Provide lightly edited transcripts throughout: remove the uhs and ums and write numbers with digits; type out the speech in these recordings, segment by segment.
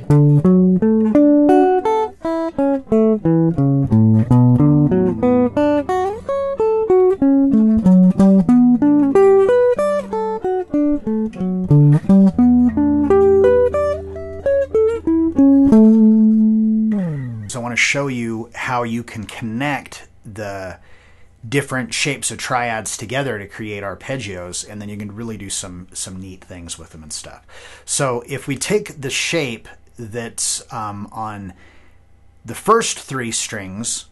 So I want to show you how you can connect the different shapes of triads together to create arpeggios, and then you can really do some neat things with them and stuff. So if we take the shape that's on the first three strings,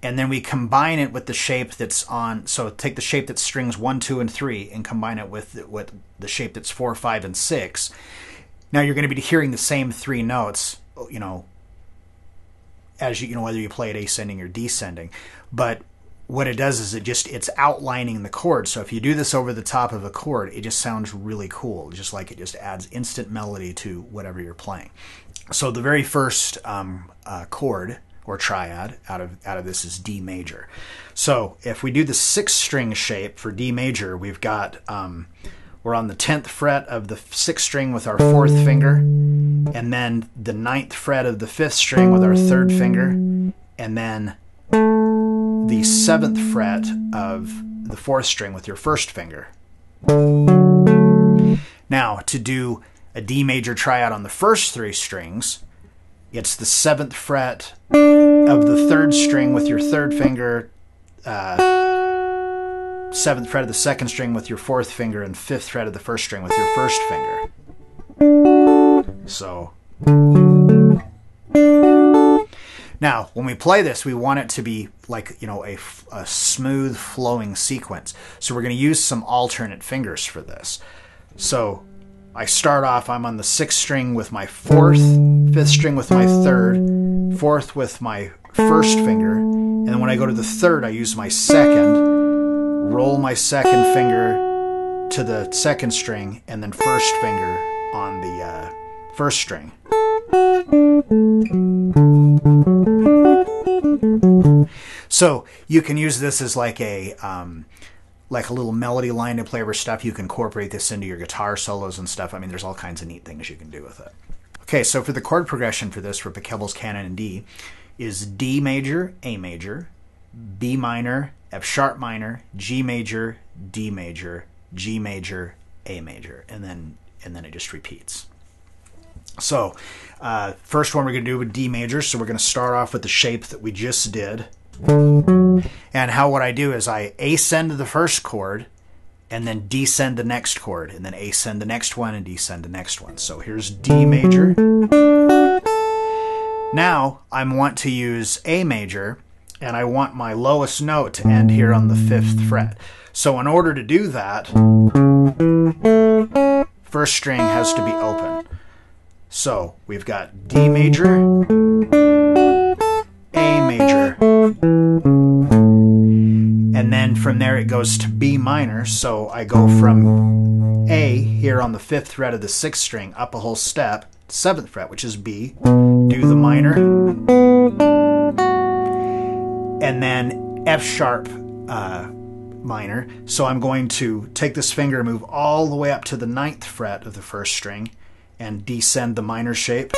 and then we combine it with the shape that's on, so take the shape that's strings 1, 2, and 3 and combine it with the shape that's 4, 5, and 6. Now you're going to be hearing the same three notes, you know, as you know, whether you play it ascending or descending. But what it does is it's outlining the chord. So if you do this over the top of a chord, it just sounds really cool. Just like it just adds instant melody to whatever you're playing. So the very first chord or triad out of this is D major. So if we do the 6-string shape for D major, we've got we're on the 10th fret of the 6th string with our 4th finger, and then the 9th fret of the 5th string with our 3rd finger, and then the 7th fret of the 4th string with your 1st finger. Now, to do a D major triad on the first 3 strings, it's the 7th fret of the 3rd string with your 3rd finger, 7th fret of the 2nd string with your 4th finger, and 5th fret of the 1st string with your 1st finger. So now when we play this, we want it to be like, you know, a smooth flowing sequence. So we're going to use some alternate fingers for this. So I start off, I'm on the 6th string with my 4th, 5th string with my 3rd, 4th with my 1st finger, and then when I go to the 3rd, I use my 2nd, roll my 2nd finger to the 2nd string, and then 1st finger on the 1st string. So you can use this as like a little melody line to play over stuff. You can incorporate this into your guitar solos and stuff. I mean, there's all kinds of neat things you can do with it. Okay, so for the chord progression for this, for Pachelbel's Canon in D, is D major, A major, B minor, F sharp minor, G major, D major, G major, A major, and then it just repeats. So first one we're going to do with D major, so we're going to start off with the shape that we just did. And what I do is I ascend the first chord and then descend the next chord, and then ascend the next one and descend the next one. So here's D major. Now I want to use A major, and I want my lowest note to end here on the 5th fret. So in order to do that, first string has to be open. So we've got D major, A major, and then from there it goes to B minor. So I go from A here on the 5th fret of the 6th string up a whole step, 7th fret, which is B, do the minor, and then F sharp minor. So I'm going to take this finger, move all the way up to the 9th fret of the 1st string, and descend the minor shape,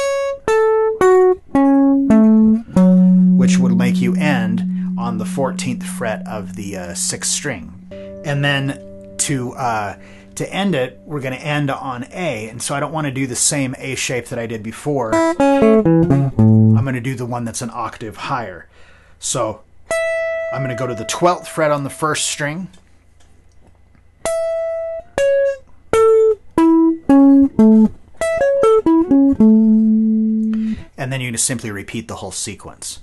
which would make you end on the 14th fret of the 6th string. And then to end it, we're going to end on A, and so I don't want to do the same A shape that I did before. I'm going to do the one that's an octave higher. So I'm going to go to the 12th fret on the 1st string, and then you just simply repeat the whole sequence.